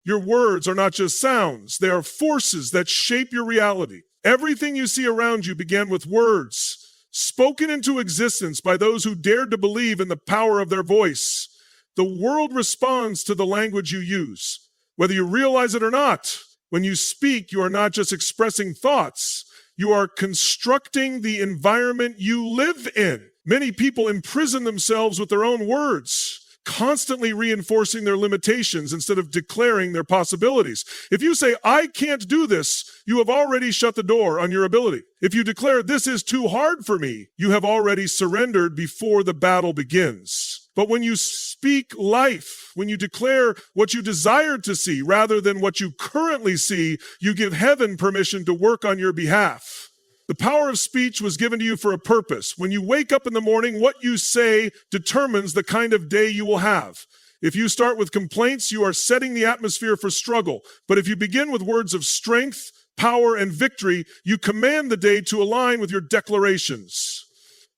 Your words are not just sounds, they are forces that shape your reality. Everything you see around you began with words, spoken into existence by those who dared to believe in the power of their voice. The world responds to the language you use, whether you realize it or not. When you speak, you are not just expressing thoughts, you are constructing the environment you live in. Many people imprison themselves with their own words, constantly reinforcing their limitations instead of declaring their possibilities. If you say, I can't do this, you have already shut the door on your ability. If you declare, this is too hard for me, you have already surrendered before the battle begins. But when you speak life, when you declare what you desire to see rather than what you currently see, you give heaven permission to work on your behalf. The power of speech was given to you for a purpose. When you wake up in the morning, what you say determines the kind of day you will have. If you start with complaints, you are setting the atmosphere for struggle. But if you begin with words of strength, power, and victory, you command the day to align with your declarations.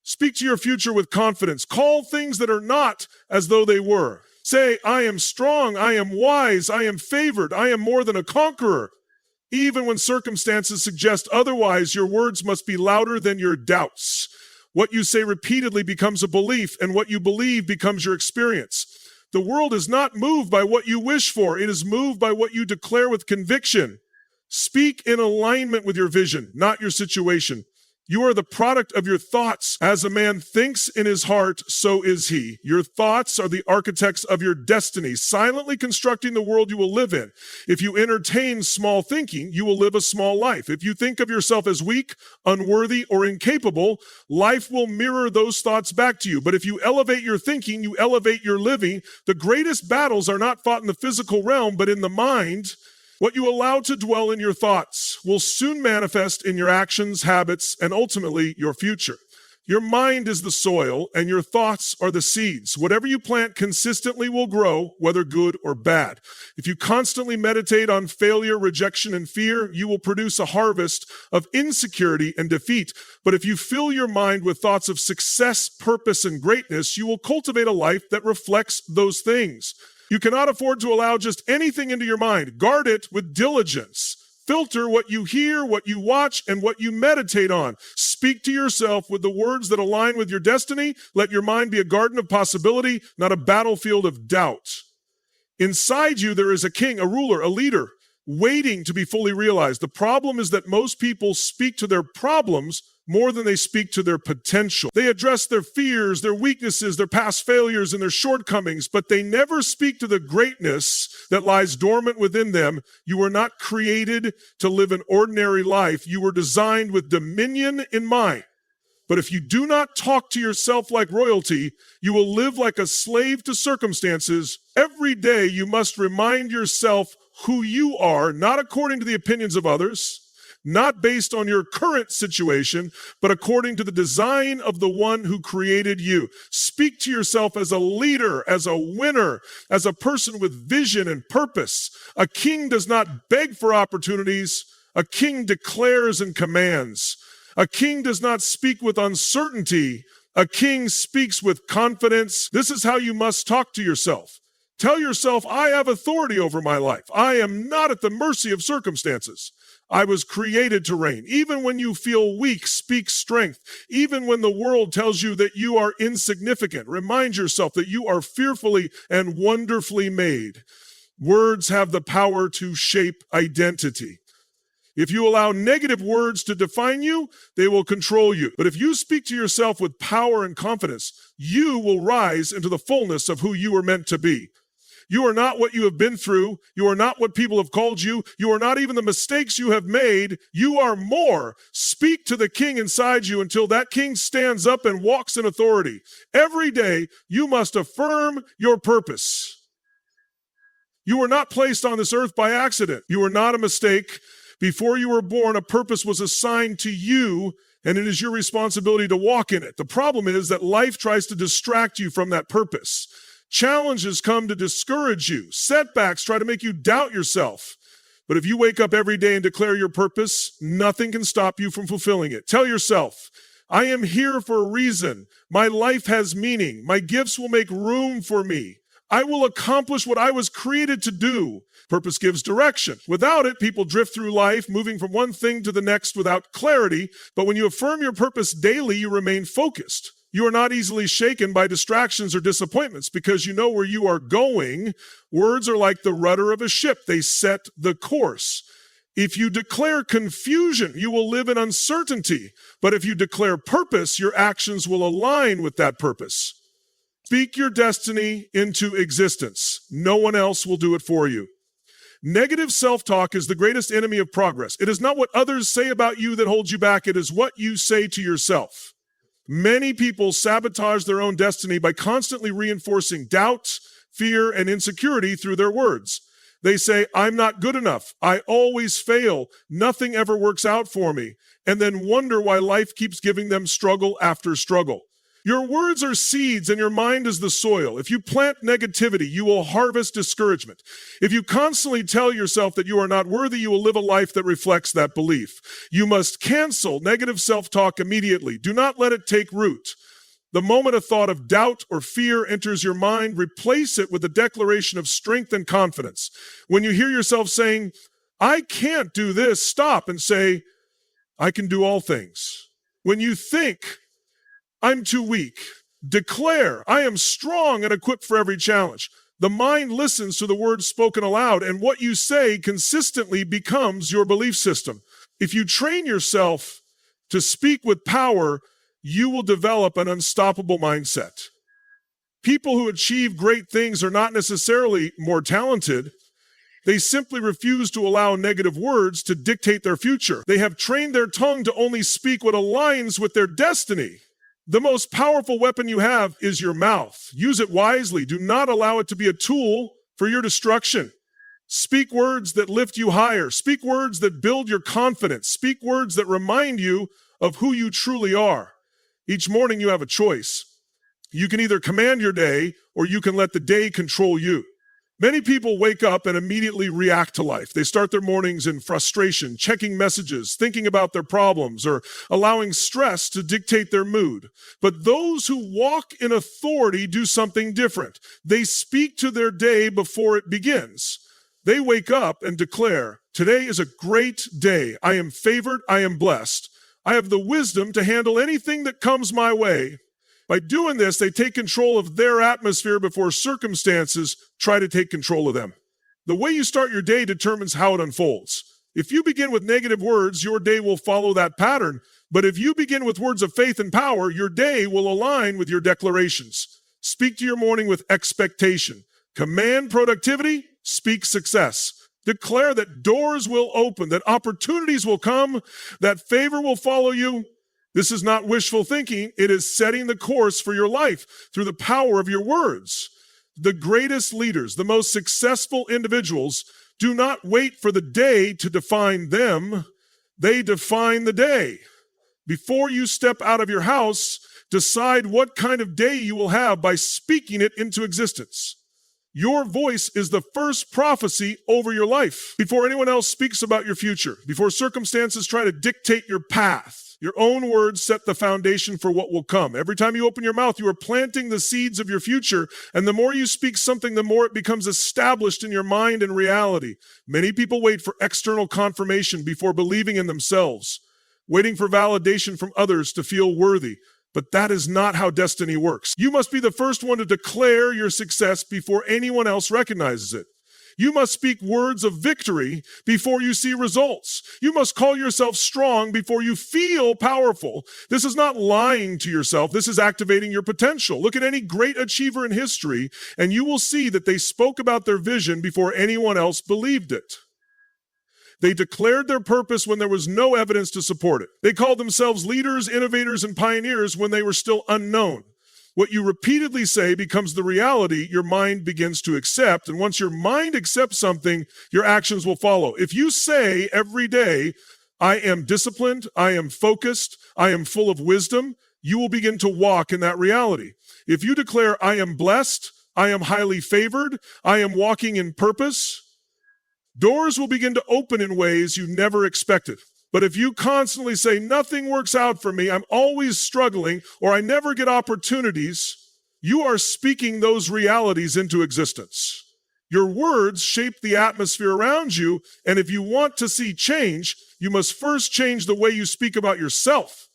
Speak to your future with confidence. Call things that are not as though they were. Say, I am strong, I am wise, I am favored, I am more than a conqueror. Even when circumstances suggest otherwise, your words must be louder than your doubts. What you say repeatedly becomes a belief, and what you believe becomes your experience. The world is not moved by what you wish for. It is moved by what you declare with conviction. Speak in alignment with your vision, not your situation. You are the product of your thoughts. As a man thinks in his heart, so is he. Your thoughts are the architects of your destiny, silently constructing the world you will live in. If you entertain small thinking, you will live a small life. If you think of yourself as weak, unworthy, or incapable, life will mirror those thoughts back to you. But if you elevate your thinking, you elevate your living. The greatest battles are not fought in the physical realm, but in the mind. What you allow to dwell in your thoughts will soon manifest in your actions, habits, and ultimately your future. Your mind is the soil and your thoughts are the seeds. Whatever you plant consistently will grow, whether good or bad. If you constantly meditate on failure, rejection, and fear, you will produce a harvest of insecurity and defeat. But if you fill your mind with thoughts of success, purpose, and greatness, you will cultivate a life that reflects those things. You cannot afford to allow just anything into your mind. Guard it with diligence. Filter what you hear, what you watch, and what you meditate on. Speak to yourself with the words that align with your destiny. Let your mind be a garden of possibility, not a battlefield of doubt. Inside you, there is a king, a ruler, a leader, waiting to be fully realized. The problem is that most people speak to their problems more than they speak to their potential. They address their fears, their weaknesses, their past failures, and their shortcomings, but they never speak to the greatness that lies dormant within them. You were not created to live an ordinary life. You were designed with dominion in mind. But if you do not talk to yourself like royalty, you will live like a slave to circumstances. Every day you must remind yourself who you are, not according to the opinions of others, not based on your current situation, but according to the design of the one who created you. Speak to yourself as a leader, as a winner, as a person with vision and purpose. A king does not beg for opportunities. A king declares and commands. A king does not speak with uncertainty. A king speaks with confidence. This is how you must talk to yourself. Tell yourself, I have authority over my life. I am not at the mercy of circumstances. I was created to reign. Even when you feel weak, speak strength. Even when the world tells you that you are insignificant, remind yourself that you are fearfully and wonderfully made. Words have the power to shape identity. If you allow negative words to define you, they will control you. But if you speak to yourself with power and confidence, you will rise into the fullness of who you are meant to be. You are not what you have been through. You are not what people have called you. You are not even the mistakes you have made. You are more. Speak to the king inside you until that king stands up and walks in authority. Every day, you must affirm your purpose. You were not placed on this earth by accident. You were not a mistake. Before you were born, a purpose was assigned to you, and it is your responsibility to walk in it. The problem is that life tries to distract you from that purpose. Challenges come to discourage you. Setbacks try to make you doubt yourself. But if you wake up every day and declare your purpose, nothing can stop you from fulfilling it. Tell yourself, I am here for a reason. My life has meaning. My gifts will make room for me. I will accomplish what I was created to do. Purpose gives direction. Without it, people drift through life, moving from one thing to the next without clarity. But when you affirm your purpose daily, you remain focused. You are not easily shaken by distractions or disappointments because you know where you are going. Words are like the rudder of a ship. They set the course. If you declare confusion, you will live in uncertainty. But if you declare purpose, your actions will align with that purpose. Speak your destiny into existence. No one else will do it for you. Negative self-talk is the greatest enemy of progress. It is not what others say about you that holds you back. It is what you say to yourself. Many people sabotage their own destiny by constantly reinforcing doubt, fear, and insecurity through their words. They say, I'm not good enough. I always fail. Nothing ever works out for me. And then wonder why life keeps giving them struggle after struggle. Your words are seeds and your mind is the soil. If you plant negativity, you will harvest discouragement. If you constantly tell yourself that you are not worthy, you will live a life that reflects that belief. You must cancel negative self-talk immediately. Do not let it take root. The moment a thought of doubt or fear enters your mind, replace it with a declaration of strength and confidence. When you hear yourself saying, I can't do this, stop and say, I can do all things. When you think, I'm too weak, declare, I am strong and equipped for every challenge. The mind listens to the words spoken aloud, and what you say consistently becomes your belief system. If you train yourself to speak with power, you will develop an unstoppable mindset. People who achieve great things are not necessarily more talented. They simply refuse to allow negative words to dictate their future. They have trained their tongue to only speak what aligns with their destiny. The most powerful weapon you have is your mouth. Use it wisely. Do not allow it to be a tool for your destruction. Speak words that lift you higher. Speak words that build your confidence. Speak words that remind you of who you truly are. Each morning you have a choice. You can either command your day or you can let the day control you. Many people wake up and immediately react to life. They start their mornings in frustration, checking messages, thinking about their problems, or allowing stress to dictate their mood. But those who walk in authority do something different. They speak to their day before it begins. They wake up and declare, today is a great day. I am favored. I am blessed. I have the wisdom to handle anything that comes my way. By doing this, they take control of their atmosphere before circumstances try to take control of them. The way you start your day determines how it unfolds. If you begin with negative words, your day will follow that pattern. But if you begin with words of faith and power, your day will align with your declarations. Speak to your morning with expectation. Command productivity, speak success. Declare that doors will open, that opportunities will come, that favor will follow you. This is not wishful thinking. It is setting the course for your life through the power of your words. The greatest leaders, the most successful individuals, do not wait for the day to define them. They define the day. Before you step out of your house, decide what kind of day you will have by speaking it into existence. Your voice is the first prophecy over your life. Before anyone else speaks about your future, before circumstances try to dictate your path, your own words set the foundation for what will come. Every time you open your mouth, you are planting the seeds of your future, and the more you speak something, the more it becomes established in your mind and reality. Many people wait for external confirmation before believing in themselves, waiting for validation from others to feel worthy. But that is not how destiny works. You must be the first one to declare your success before anyone else recognizes it. You must speak words of victory before you see results. You must call yourself strong before you feel powerful. This is not lying to yourself. This is activating your potential. Look at any great achiever in history, and you will see that they spoke about their vision before anyone else believed it. They declared their purpose when there was no evidence to support it. They called themselves leaders, innovators, and pioneers when they were still unknown. What you repeatedly say becomes the reality your mind begins to accept. And once your mind accepts something, your actions will follow. If you say every day, I am disciplined, I am focused, I am full of wisdom, you will begin to walk in that reality. If you declare, I am blessed, I am highly favored, I am walking in purpose, doors will begin to open in ways you never expected. But if you constantly say, nothing works out for me, I'm always struggling, or I never get opportunities, you are speaking those realities into existence. Your words shape the atmosphere around you, and if you want to see change, you must first change the way you speak about yourself.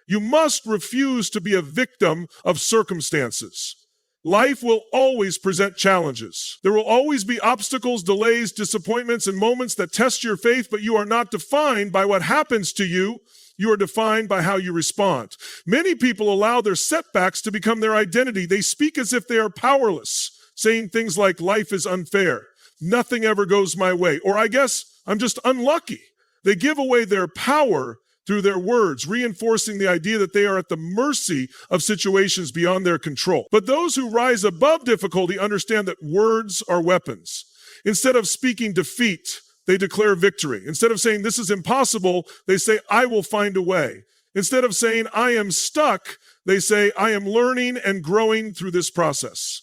You must refuse to be a victim of circumstances. Life will always present challenges. There will always be obstacles, delays, disappointments, and moments that test your faith, but you are not defined by what happens to you. You are defined by how you respond. Many people allow their setbacks to become their identity. They speak as if they are powerless, saying things like, life is unfair, nothing ever goes my way, or I guess I'm just unlucky. They give away their power through their words, reinforcing the idea that they are at the mercy of situations beyond their control. But those who rise above difficulty understand that words are weapons. Instead of speaking defeat, they declare victory. Instead of saying, this is impossible, they say, I will find a way. Instead of saying, I am stuck, they say, I am learning and growing through this process.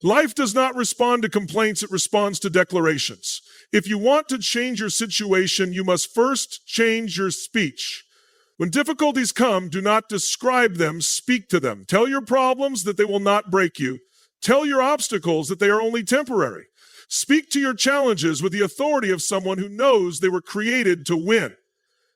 Life does not respond to complaints, it responds to declarations. If you want to change your situation, you must first change your speech. When difficulties come, do not describe them, speak to them. Tell your problems that they will not break you. Tell your obstacles that they are only temporary. Speak to your challenges with the authority of someone who knows they were created to win.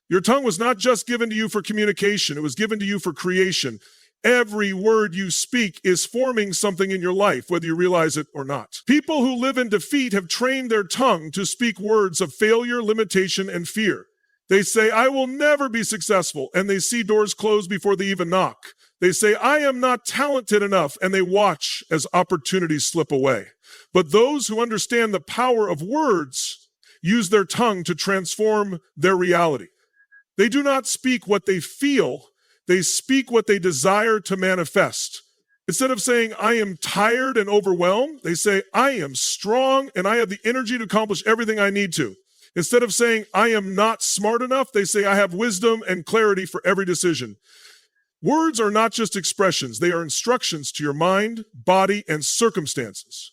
Your tongue was not just given to you for communication, it was given to you for creation. Every word you speak is forming something in your life, whether you realize it or not. People who live in defeat have trained their tongue to speak words of failure, limitation, and fear. They say, I will never be successful, and they see doors close before they even knock. They say, I am not talented enough, and they watch as opportunities slip away. But those who understand the power of words use their tongue to transform their reality. They do not speak what they feel, they speak what they desire to manifest. Instead of saying, I am tired and overwhelmed, they say, I am strong and I have the energy to accomplish everything I need to. Instead of saying, I am not smart enough, they say, I have wisdom and clarity for every decision. Words are not just expressions, they are instructions to your mind, body, and circumstances.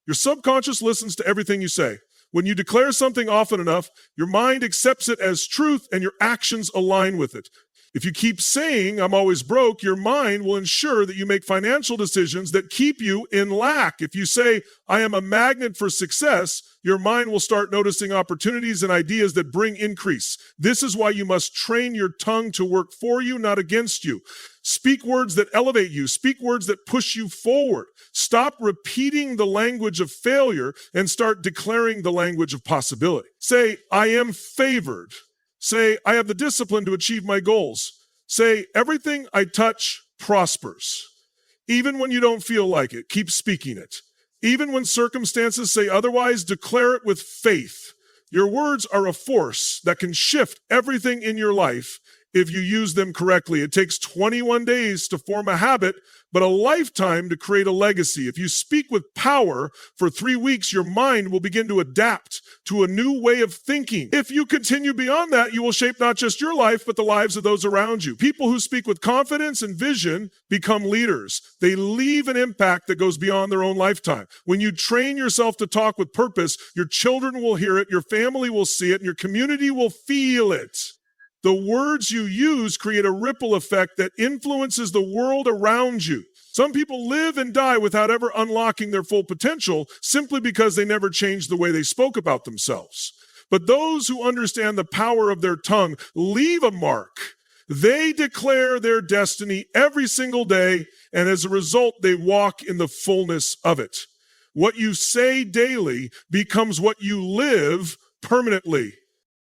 Your subconscious listens to everything you say. When you declare something often enough, your mind accepts it as truth and your actions align with it. If you keep saying, I'm always broke, your mind will ensure that you make financial decisions that keep you in lack. If you say, I am a magnet for success, your mind will start noticing opportunities and ideas that bring increase. This is why you must train your tongue to work for you, not against you. Speak words that elevate you. Speak words that push you forward. Stop repeating the language of failure and start declaring the language of possibility. Say, I am favored. Say, I have the discipline to achieve my goals. Say, everything I touch prospers. Even when you don't feel like it, keep speaking it. Even when circumstances say otherwise, declare it with faith. Your words are a force that can shift everything in your life if you use them correctly. It takes 21 days to form a habit, but a lifetime to create a legacy. If you speak with power for 3 weeks, your mind will begin to adapt to a new way of thinking. If you continue beyond that, you will shape not just your life, but the lives of those around you. People who speak with confidence and vision become leaders. They leave an impact that goes beyond their own lifetime. When you train yourself to talk with purpose, your children will hear it, your family will see it, and your community will feel it. The words you use create a ripple effect that influences the world around you. Some people live and die without ever unlocking their full potential simply because they never changed the way they spoke about themselves. But those who understand the power of their tongue leave a mark. They declare their destiny every single day, and as a result, they walk in the fullness of it. What you say daily becomes what you live permanently.